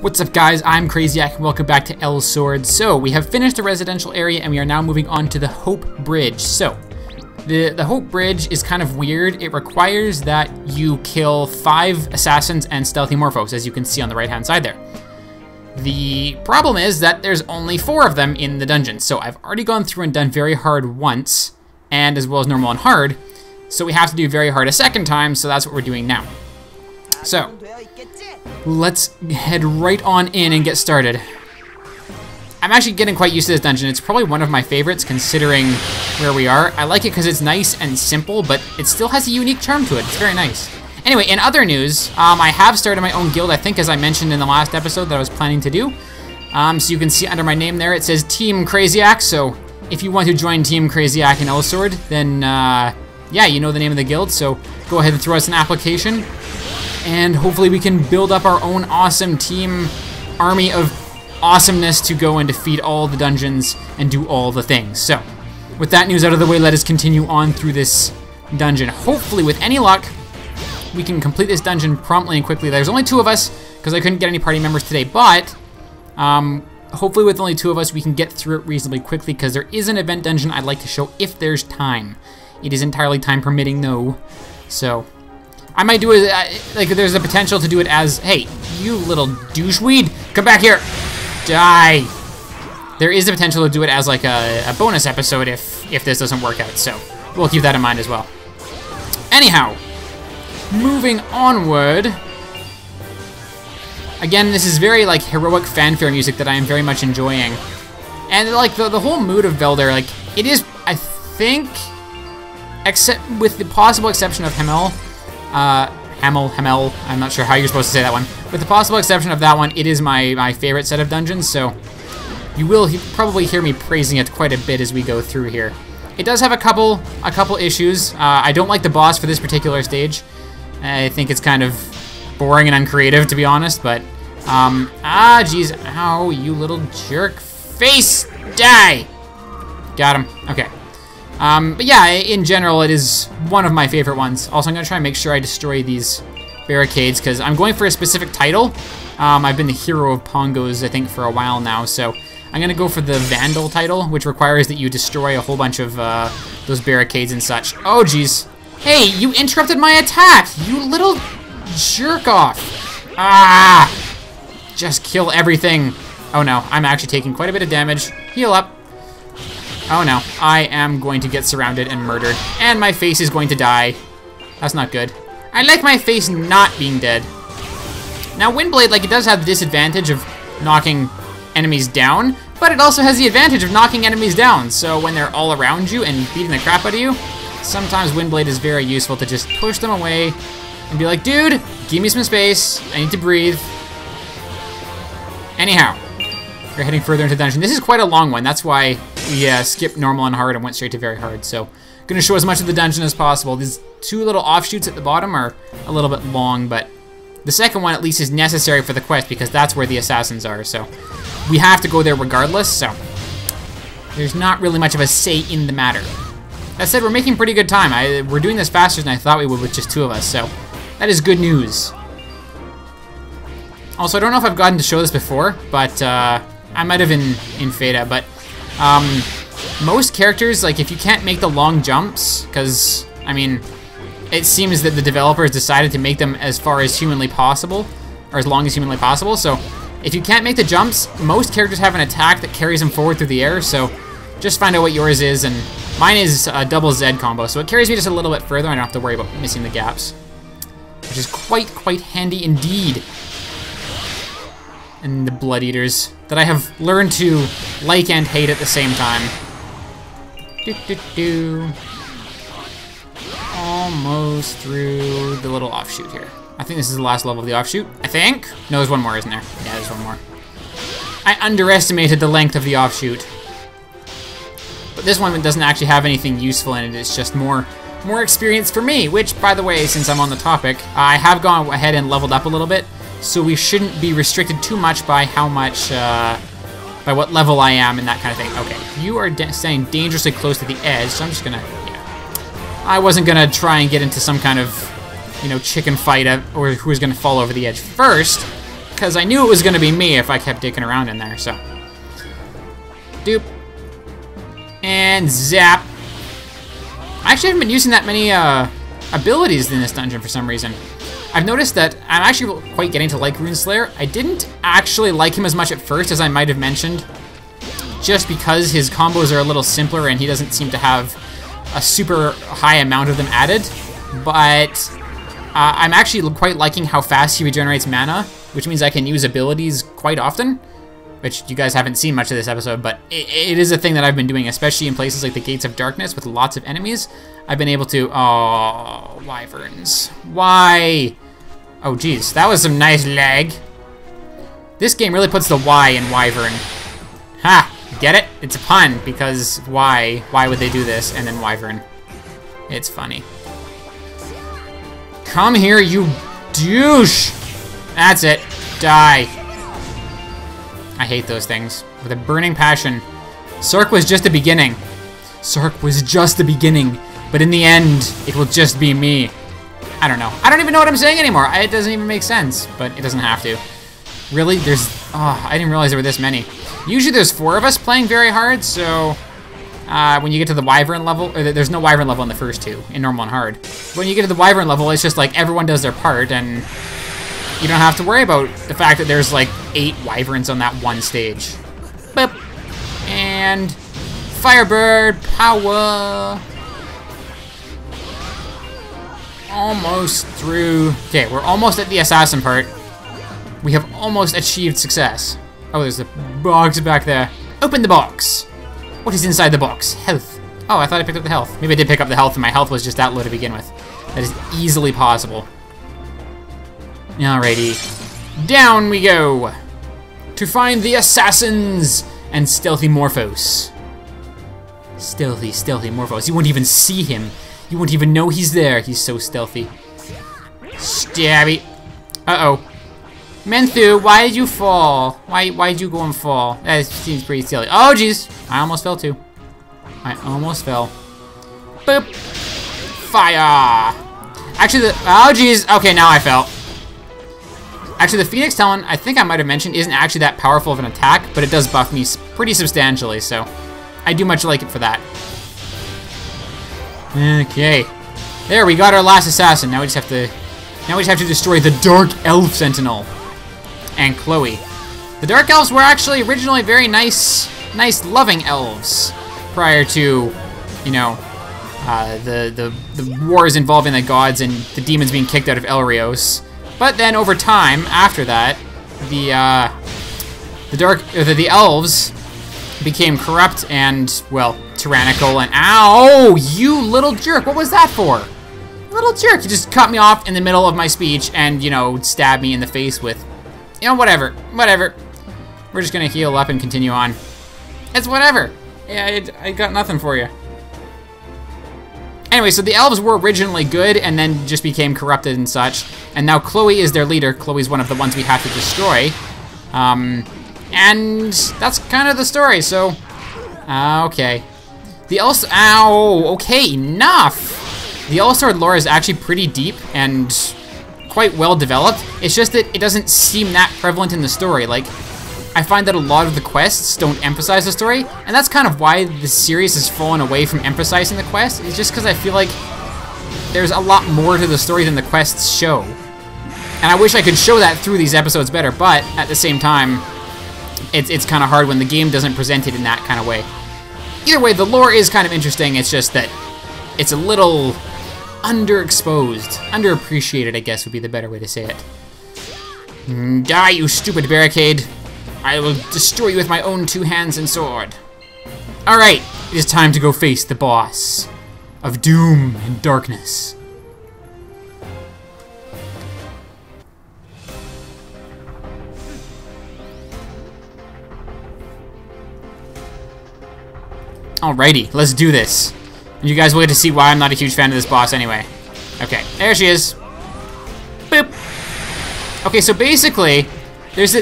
What's up guys, I'm Craziac and welcome back to Elsword. So we have finished the residential area and we are now moving on to the Hope Bridge. So the Hope Bridge is kind of weird. It requires that you kill 5 assassins and stealthy morphos, as you can see on the right hand side there. The problem is that there's only 4 of them in the dungeon. So I've already gone through and done very hard once, and as well as normal and hard. So we have to do very hard a second time, so that's what we're doing now. So let's head right on in and get started. I'm actually getting quite used to this dungeon. It's probably one of my favorites considering where we are. I like it because it's nice and simple, but it still has a unique charm to it. It's very nice. Anyway, in other news, I have started my own guild, I think as I mentioned in the last episode that I was planning to do. So you can see under my name there, it says TeamCraziac. So if you want to join TeamCraziac in Elsword, then yeah, you know the name of the guild. So go ahead and throw us an application. And hopefully we can build up our own awesome team army of awesomeness to go and defeat all the dungeons and do all the things. So, with that news out of the way, let us continue on through this dungeon. Hopefully, with any luck, we can complete this dungeon promptly and quickly. There's only 2 of us, because I couldn't get any party members today, but hopefully with only 2 of us, we can get through it reasonably quickly, because there is an event dungeon I'd like to show if there's time. It is entirely time permitting, though, so I might do it, like, there's a potential to do it as, hey, you little doucheweed, come back here, die. There is a potential to do it as, like, a bonus episode if this doesn't work out, so we'll keep that in mind as well. Anyhow, moving onward. Again, this is very, like, heroic fanfare music that I am very much enjoying. And, like, the whole mood of Velder, like, it is, I think, except with the possible exception of Hamel, I'm not sure how you're supposed to say that one. With the possible exception of that one, it is my favorite set of dungeons, so you will probably hear me praising it quite a bit as we go through here. It does have a couple issues. I don't like the boss for this particular stage. I think it's kind of boring and uncreative, to be honest, but, geez, ow, you little jerk face, die! Got him, okay. But yeah, in general, it is one of my favorite ones. Also, I'm going to try and make sure I destroy these barricades, because I'm going for a specific title. I've been the hero of Pongos, I think, for a while now, so I'm going to go for the Vandal title, which requires that you destroy a whole bunch of those barricades and such. Oh, jeez. Hey, you interrupted my attack, you little jerk-off. Ah! Just kill everything. Oh, no, I'm actually taking quite a bit of damage. Heal up. Oh no, I am going to get surrounded and murdered, and my face is going to die. That's not good. I like my face not being dead. Now Windblade, like, it does have the disadvantage of knocking enemies down, but it also has the advantage of knocking enemies down, so when they're all around you and beating the crap out of you, sometimes Windblade is very useful to just push them away and be like, dude, give me some space, I need to breathe. Anyhow, we're heading further into the dungeon. This is quite a long one, that's why we skipped normal and hard and went straight to very hard. So, gonna show as much of the dungeon as possible. These 2 little offshoots at the bottom are a little bit long, but the second one at least is necessary for the quest because that's where the assassins are. So, we have to go there regardless. So, there's not really much of a say in the matter. That said, we're making pretty good time. We're doing this faster than I thought we would with just 2 of us. So, that is good news. Also, I don't know if I've gotten to show this before, but I might have in Feta, but most characters, like, if you can't make the long jumps, because, I mean, it seems that the developers decided to make them as far as humanly possible, or as long as humanly possible, so if you can't make the jumps, most characters have an attack that carries them forward through the air, so just find out what yours is, and mine is a double Z combo, so it carries me just a little bit further, I don't have to worry about missing the gaps, which is quite handy indeed. And the Blood Eaters that I have learned to like and hate at the same time. Almost through the little offshoot here. I think this is the last level of the offshoot. I think? No, there's one more, isn't there? Yeah, there's one more. I underestimated the length of the offshoot. But this one doesn't actually have anything useful in it. It's just more experience for me, which, by the way, since I'm on the topic, I have gone ahead and leveled up a little bit. So we shouldn't be restricted too much by how much, by what level I am and that kind of thing. Okay, you are staying dangerously close to the edge, so I'm just gonna, yeah. I wasn't gonna try and get into some kind of, you know, chicken fight or who's gonna fall over the edge first. because I knew it was going to be me if I kept dicking around in there, so. Doop. And zap. I actually haven't been using that many abilities in this dungeon for some reason. I've noticed that I'm actually quite getting to like Runeslayer. I didn't actually like him as much at first as I might have mentioned, just because his combos are a little simpler and he doesn't seem to have a super high amount of them added. But I'm actually quite liking how fast he regenerates mana, which means I can use abilities quite often, which you guys haven't seen much of this episode, but it is a thing that I've been doing, especially in places like the Gates of Darkness with lots of enemies. I've been able to, oh, wyverns. Why? Oh, geez, that was some nice lag. This game really puts the Y in wyvern. Ha, get it? It's a pun, because why? Why would they do this? And then wyvern. It's funny. Come here, you douche! That's it. Die. I hate those things with a burning passion. Sark was just the beginning. Sark was just the beginning, but in the end, it will just be me. I don't know. I don't even know what I'm saying anymore. It doesn't even make sense, but it doesn't have to. Really? There's... Oh, I didn't realize there were this many. Usually there's 4 of us playing very hard, so... when you get to the wyvern level, or there's no wyvern level in the first 2, in normal and hard. When you get to the wyvern level, it's just like everyone does their part, and you don't have to worry about the fact that there's like 8 wyverns on that one stage. Boop. And Firebird power. Almost through. Okay, we're almost at the assassin part. We have almost achieved success. Oh, there's a box back there. Open the box. What is inside the box? Health. Oh, I thought I picked up the health. Maybe I did pick up the health and my health was just that low to begin with. That is easily possible. Alrighty. Down we go. To find the assassins and Stealthy Morphos. Stealthy Morphos. You won't even see him. You won't even know he's there. He's so stealthy. Stabby. Uh-oh. Menthu, why did you fall? Why did you go and fall? That seems pretty silly. Oh, jeez. I almost fell, too. I almost fell. Boop. Fire. Actually, oh, jeez. Okay, now I fell. Actually, the Phoenix Talon, I think I might have mentioned, isn't actually that powerful of an attack, but it does buff me pretty substantially, so I do much like it for that. Okay. There, we got our last assassin. Now we just have to destroy the Dark Elf Sentinel. And Chloe. The Dark Elves were actually originally very nice loving elves prior to, you know, the wars involving the gods and the demons being kicked out of Elrios. But then over time, after that, the elves became corrupt and, well, tyrannical and ow, you little jerk, what was that for? Little jerk, you just cut me off in the middle of my speech and, you know, stabbed me in the face with, you know, whatever. We're just gonna heal up and continue on. It's whatever. Yeah, I got nothing for you. Anyway, so the elves were originally good and then just became corrupted and such. And now Chloe is their leader. Chloe's one of the ones we have to destroy. And that's kind of the story, so... okay. Okay, enough! The Elsword lore is actually pretty deep and quite well developed. It's just that it doesn't seem that prevalent in the story. Like, I find that a lot of the quests don't emphasize the story, and that's kind of why the series has fallen away from emphasizing the quest. It's just because I feel like there's a lot more to the story than the quests show. And I wish I could show that through these episodes better, but at the same time, it's kind of hard when the game doesn't present it in that kind of way. Either way, the lore is kind of interesting, it's just that it's a little underexposed. Underappreciated, I guess, would be the better way to say it. Die, you stupid barricade. I will destroy you with my own 2 hands and sword. Alright, it is time to go face the boss of doom and darkness. Alrighty, let's do this. And you guys will get to see why I'm not a huge fan of this boss anyway. Okay, there she is. Boop. Okay, so basically, there's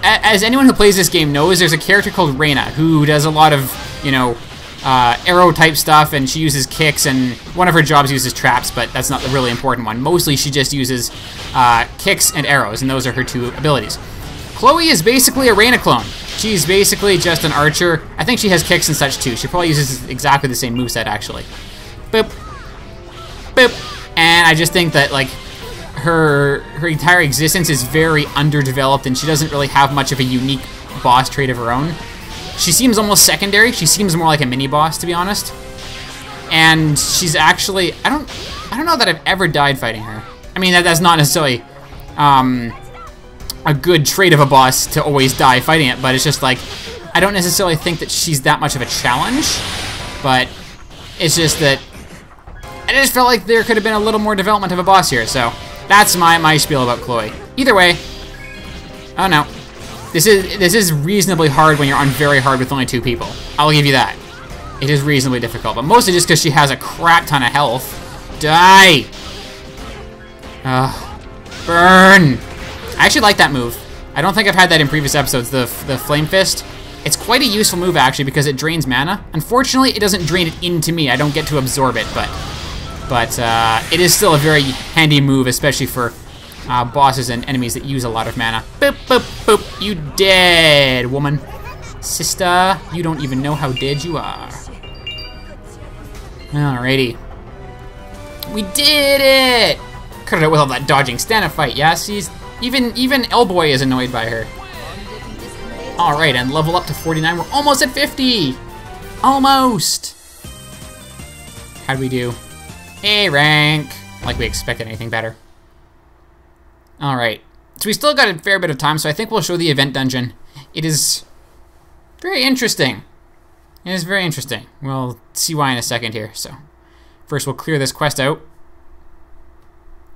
as anyone who plays this game knows, there's a character called Reyna who does a lot of, you know, arrow type stuff, and she uses kicks, and one of her jobs uses traps, but that's not the really important one. Mostly she just uses kicks and arrows, and those are her 2 abilities. Chloe is basically a Reyna clone. She's basically just an archer. I think she has kicks and such too. She probably uses exactly the same moveset actually. Boop. Boop. And I just think that like her entire existence is very underdeveloped and she doesn't really have much of a unique boss trait of her own. She seems almost secondary. She seems more like a mini boss, to be honest. And she's actually, I don't know that I've ever died fighting her. I mean, that's not necessarily a good trait of a boss to always die fighting it, but it's just like, I don't necessarily think that she's that much of a challenge, but it's just that I just felt like there could have been a little more development of a boss here, so that's my spiel about Chloe. Either way, oh no. This is reasonably hard when you're on very hard with only 2 people. I'll give you that. It is reasonably difficult, but mostly just because she has a crap ton of health. Die! Burn! I actually like that move. I don't think I've had that in previous episodes, the Flame Fist. It's quite a useful move actually because it drains mana. Unfortunately, it doesn't drain it into me. I don't get to absorb it, but it is still a very handy move, especially for bosses and enemies that use a lot of mana. Boop, boop, boop. You dead, woman. Sister, you don't even know how dead you are. Alrighty. We did it! Cut it out with all that dodging. Stand and fight, yeah? See, even Elboy is annoyed by her. Alright, and level up to 49. We're almost at 50! Almost! How'd we do? A rank. Like we expected anything better. Alright. So we still got a fair bit of time, so I think we'll show the event dungeon. It is very interesting. It is very interesting. We'll see why in a second here. So first we'll clear this quest out.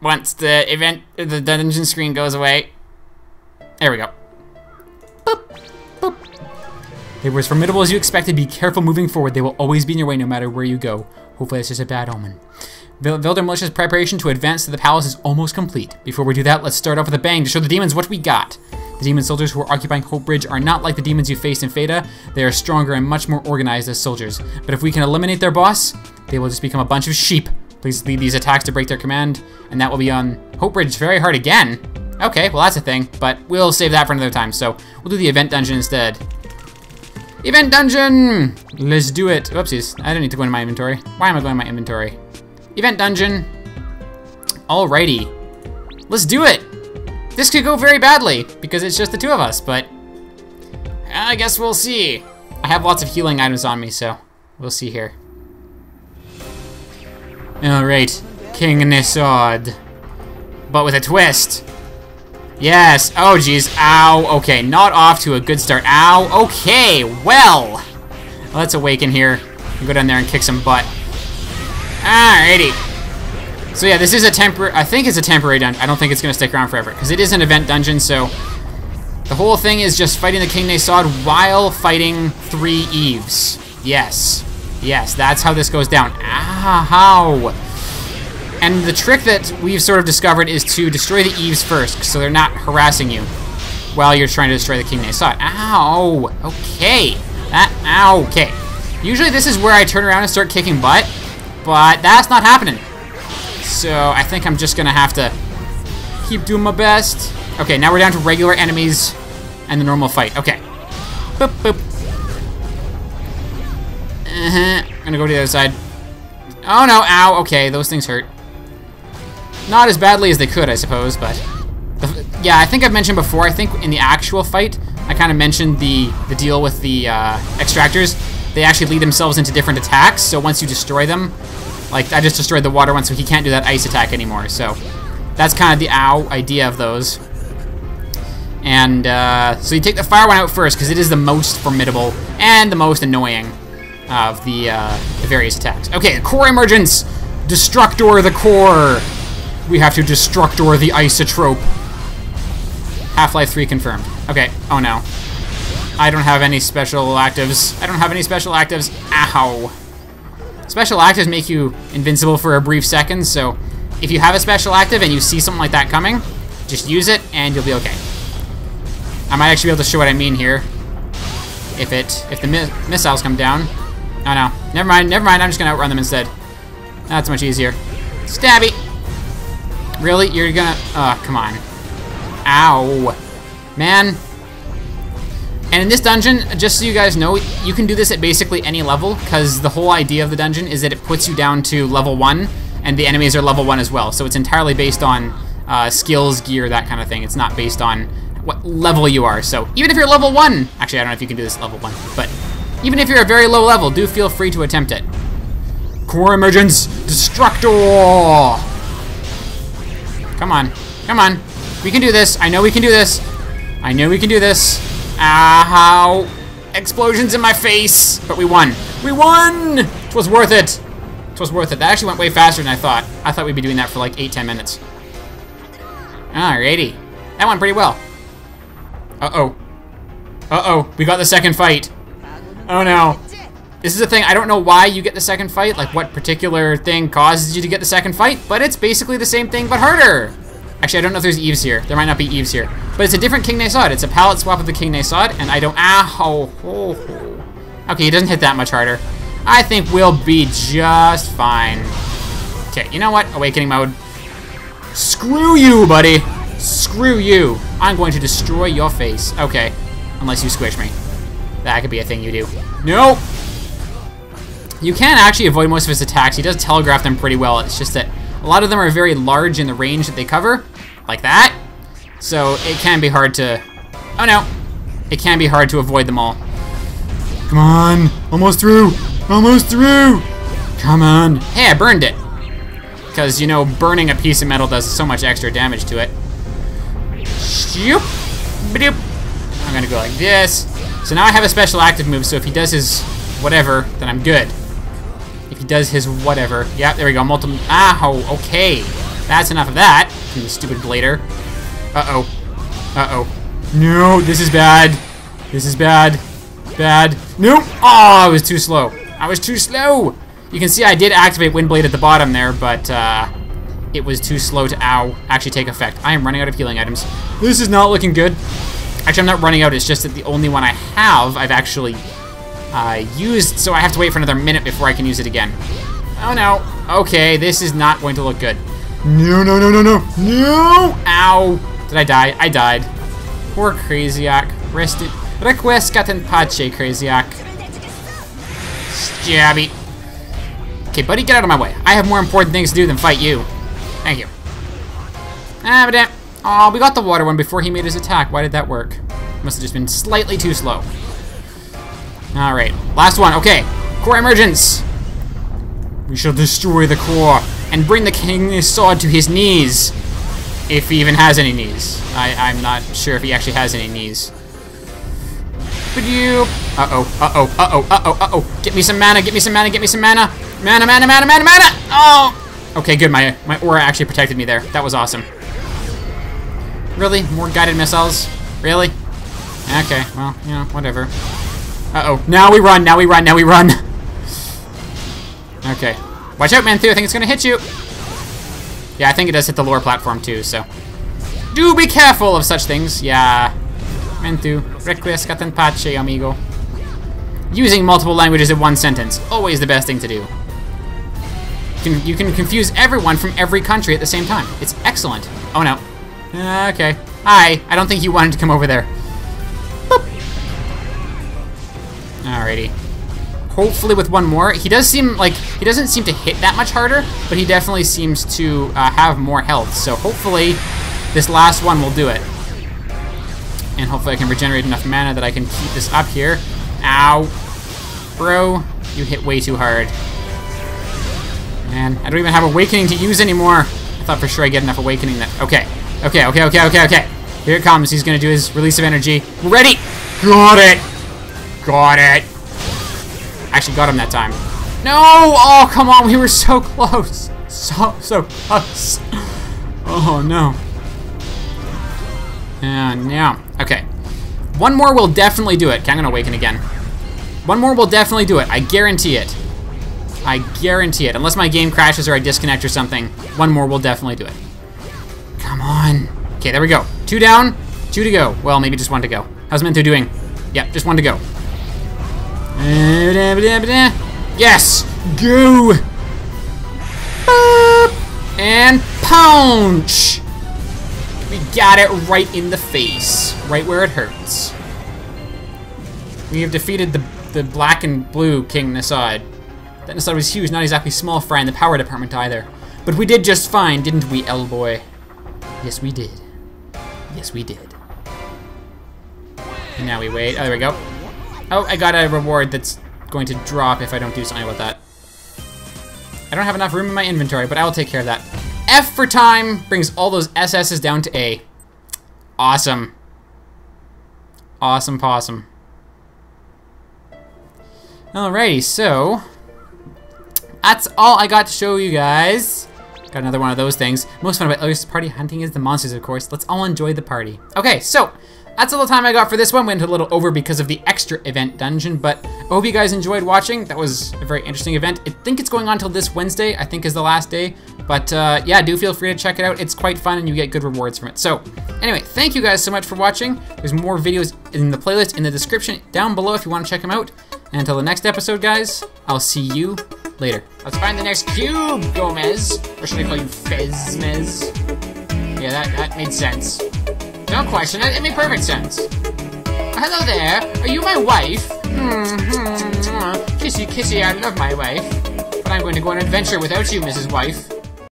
Once the dungeon screen goes away. There we go. Boop, boop. They were as formidable as you expected. Be careful moving forward. They will always be in your way no matter where you go. Hopefully it's just a bad omen. Vilder Militia's preparation to advance to the palace is almost complete. Before we do that, let's start off with a bang to show the demons what we got. The demon soldiers who are occupying Hope Bridge are not like the demons you faced in Feta. They are stronger and much more organized as soldiers. But if we can eliminate their boss, they will just become a bunch of sheep. Please lead these attacks to break their command, and that will be on Hope Bridge very hard again. Okay, well that's a thing, but we'll save that for another time. So we'll do the event dungeon instead. Event dungeon! Let's do it. Oopsies, I don't need to go into my inventory. Why am I going in my inventory? Event dungeon. Alrighty. Let's do it! This could go very badly, because it's just the 2 of us, but I guess we'll see. I have lots of healing items on me, so we'll see here. Alright, King Nasod. But with a twist. Yes, oh geez, ow, okay, not off to a good start. Ow, okay, well. Let's awaken here and go down there and kick some butt. Alrighty. So yeah, this is a I think it's a temporary dungeon. I don't think it's gonna stick around forever, because it is an event dungeon, so the whole thing is just fighting the King Nasod while fighting 3 Eves. Yes. Yes, that's how this goes down. Ow. And the trick that we've sort of discovered is to destroy the Eves first, so they're not harassing you while you're trying to destroy the King Nasod. Ow. Okay. Ow. Okay. Usually this is where I turn around and start kicking butt, but that's not happening. So I think I'm just gonna have to keep doing my best. Okay, now we're down to regular enemies and the normal fight. Okay. Boop, boop. I'm gonna go to the other side. Oh no, ow, okay, those things hurt. Not as badly as they could, I suppose, but... yeah, I think I've mentioned before, I think in the actual fight, I kind of mentioned the deal with the extractors. They actually lead themselves into different attacks, so once you destroy them, like I just destroyed the water one, so he can't do that ice attack anymore, so that's kind of the ow idea of those. And so you take the fire one out first, because it is the most formidable and the most annoying of the various attacks. Okay, core emergence! Destructor the core! We have to destructor the isotrope. Half-Life 3 confirmed. Okay, oh no. I don't have any special actives. I don't have any special actives. Ow. Special actives make you invincible for a brief second, so if you have a special active and you see something like that coming, just use it and you'll be okay. I might actually be able to show what I mean here. If the missiles come down. Oh no, never mind, I'm just gonna outrun them instead. That's much easier. Stabby! Really? You're gonna, oh, come on. Ow. Man, And in this dungeon, just so you guys know, you can do this at basically any level, because the whole idea of the dungeon is that it puts you down to level 1, and the enemies are level 1 as well. So it's entirely based on skills, gear, that kind of thing. It's not based on what level you are. So even if you're level 1, actually I don't know if you can do this at level 1, but even if you're a very low level, do feel free to attempt it. Core Emergence Destructor! Come on, come on. We can do this. I know we can do this. I know we can do this. Ow. Explosions in my face. But we won. We won! It was worth it. It was worth it. That actually went way faster than I thought. I thought we'd be doing that for like 8-10 minutes. Alrighty. That went pretty well. Uh-oh. Uh-oh. We got the second fight. Oh no. This is the thing. I don't know why you get the second fight, like what particular thing causes you to get the second fight, but it's basically the same thing, but harder. Actually, I don't know if there's Eves here. There might not be Eves here. But it's a different King Nasod. It's a palette swap of the King Nasod, and I don't... Ow. Okay, he doesn't hit that much harder. I think we'll be just fine. Okay, you know what? Awakening mode. Screw you, buddy. Screw you. I'm going to destroy your face. Okay, unless you squish me. That could be a thing you do. Nope. You can actually avoid most of his attacks. He does telegraph them pretty well. It's just that a lot of them are very large in the range that they cover, like that. So it can be hard to, oh no, it can be hard to avoid them all. Come on, almost through, almost through. Come on. Hey, I burned it. Because, you know, burning a piece of metal does so much extra damage to it. Shoop, ba-doop. I'm gonna go like this. So now I have a special active move, so if he does his whatever, then I'm good. If he does his whatever. Yeah, there we go. Multiple. Ow, okay. That's enough of that, you stupid blader. Uh-oh. Uh-oh. No, this is bad. This is bad. Bad. No. Oh, I was too slow. I was too slow. You can see I did activate Windblade at the bottom there, but it was too slow to, actually take effect. I am running out of healing items. This is not looking good. Actually, I'm not running out. It's just that the only one I have, I've actually used, so I have to wait for another minute before I can use it again. Oh no. Okay, this is not going to look good. No, no, no, no, no. No! Ow. Did I die? I died. Poor Craziac. Rested. Requiescat in pace, Craziac. Stabby. Okay, buddy, get out of my way. I have more important things to do than fight you. Thank you. Oh, we got the water one before he made his attack. Why did that work? Must have just been slightly too slow. Alright, last one. Okay, core emergence. We shall destroy the core and bring the King Nasod to his knees. If he even has any knees. I'm not sure if he actually has any knees. Uh-oh, uh-oh, uh-oh, uh-oh, uh-oh. Get me some mana, get me some mana, get me some mana. Mana, mana, mana, mana, mana! Oh! Okay, good, my aura actually protected me there. That was awesome. Really? More guided missiles? Really? Okay, well, you know, whatever. Uh-oh, now we run, now we run, now we run. Okay. Watch out, Manthu, I think it's gonna hit you. Yeah, I think it does hit the lower platform too, so. Do be careful of such things, yeah. Manthu, requiescat in pace, amigo. Using multiple languages in one sentence, always the best thing to do. You can confuse everyone from every country at the same time. It's excellent. Oh no. Okay. Hi, I don't think you wanted to come over there. Boop. Alrighty. Hopefully with one more. He does seem like, he doesn't seem to hit that much harder, but he definitely seems to have more health. So hopefully this last one will do it. And hopefully I can regenerate enough mana that I can keep this up here. Ow. Bro, you hit way too hard. Man, I don't even have Awakening to use anymore. I thought for sure I'd get enough Awakening that, okay. Okay, okay, okay, okay, okay. Here it comes. He's gonna do his release of energy. Ready! Got it! Got it! Actually got him that time. No! Oh, come on, we were so close. So close. Oh, no. No. Okay. One more will definitely do it. Okay, I'm gonna Awaken again. One more will definitely do it. I guarantee it. I guarantee it. Unless my game crashes or I disconnect or something, one more will definitely do it. Come on. Okay, there we go. 2 down, 2 to go. Well, maybe just 1 to go. How's Manthu doing? Yep, just 1 to go. Yes! Go! Boop! And punch! We got it right in the face. Right where it hurts. We have defeated the black and blue King Nasod. That Nasod was huge, not exactly small fry in the power department either. But we did just fine, didn't we, L-boy? Yes, we did. Yes, we did. And now we wait. Oh, there we go. Oh, I got a reward that's going to drop if I don't do something about that. I don't have enough room in my inventory, but I will take care of that. F for time brings all those SS's down to A. Awesome. Awesome possum. Alrighty, so that's all I got to show you guys. Got another one of those things. Most fun about Elsword party hunting is the monsters, of course. Let's all enjoy the party. Okay, so that's all the time I got for this one. Went a little over because of the extra event dungeon, but I hope you guys enjoyed watching. That was a very interesting event. I think it's going on till this Wednesday, I think is the last day. But yeah, do feel free to check it out. It's quite fun and you get good rewards from it. So anyway, thank you guys so much for watching. There's more videos in the playlist in the description down below if you want to check them out. And until the next episode, guys, I'll see you later. Let's find the next cube, Gomez. Or should I call you Fezmez? Yeah, that made sense. No question, it made perfect sense. Hello there, are you my wife? Kissy, kissy, I love my wife. But I'm going to go on an adventure without you, Mrs. Wife.